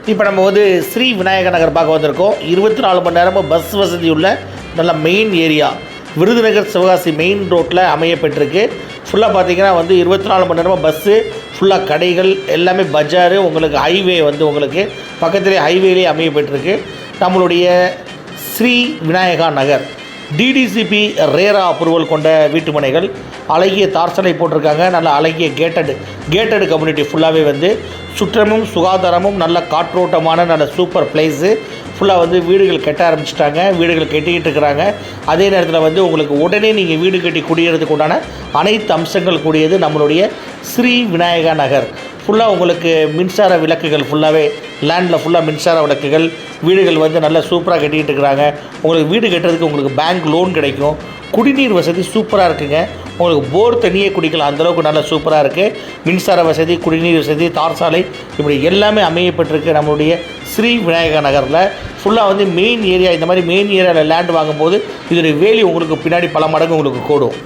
இப்போ நம்ம வந்து ஸ்ரீ விநாயக நகர் பார்க்க வந்திருக்கோம். 24 மணி நேரமும் பஸ் வசதி உள்ள நல்ல main area Virudhunagar Sivakasi main ரோட்டில் அமையப்பட்டிருக்கு. ஃபுல்லாக பார்த்தீங்கன்னா வந்து 24 மணி நேரமும் பஸ்ஸு, ஃபுல்லாக கடைகள் எல்லாமே, பஜாரு, உங்களுக்கு ஹைவே வந்து உங்களுக்கு பக்கத்துலேயே ஹைவேலேயே அமையப்பட்டிருக்கு. நம்மளுடைய ஸ்ரீ விநாயகா நகர் டிடிசிபி ரேரா அப்ரூவல் கொண்ட வீட்டு மனைகள், அழகிய தார்சலை போட்டிருக்காங்க. நல்ல அழகிய கேட்டடு கம்யூனிட்டி ஃபுல்லாகவே வந்து சுற்றமும் சுகாதாரமும் நல்ல காற்றோட்டமான நல்ல சூப்பர் பிளேஸு. ஃபுல்லாக வந்து வீடுகள் கட்ட ஆரம்பிச்சிட்டாங்க, வீடுகள் கட்டிக்கிட்டு இருக்கிறாங்க. அதே நேரத்தில் வந்து உங்களுக்கு உடனே நீங்கள் வீடு கட்டி குடியேறதுக்கு உண்டான அனைத்து அம்சங்கள் கூடியது நம்மளுடைய ஸ்ரீ விநாயகா நகர். ஃபுல்லாக உங்களுக்கு மின்சார விளக்குகள், ஃபுல்லாகவே லேண்டில் ஃபுல்லாக மின்சார விளக்குகள், வீடுகள் வந்து நல்லா சூப்பராக கட்டிக்கிட்டு இருக்கிறாங்க. உங்களுக்கு வீடு கட்டுறதுக்கு உங்களுக்கு பேங்க் லோன் கிடைக்கும். குடிநீர் வசதி சூப்பராக இருக்குங்க. உங்களுக்கு போர் தண்ணியே குடிக்கலாம், அந்தளவுக்கு நல்லா சூப்பராக இருக்குது. மின்சார வசதி, குடிநீர் வசதி, தார்சாலை, இப்படி எல்லாமே அமையப்பட்டிருக்கு நம்மளுடைய ஸ்ரீ விநாயகா நகரில். ஃபுல்லாக வந்து மெயின் ஏரியா. இந்த மாதிரி மெயின் ஏரியாவில் லேண்ட் வாங்கும்போது இதோடைய வேல்யூ உங்களுக்கு பின்னாடி பல மடங்கு உங்களுக்கு கூடும்.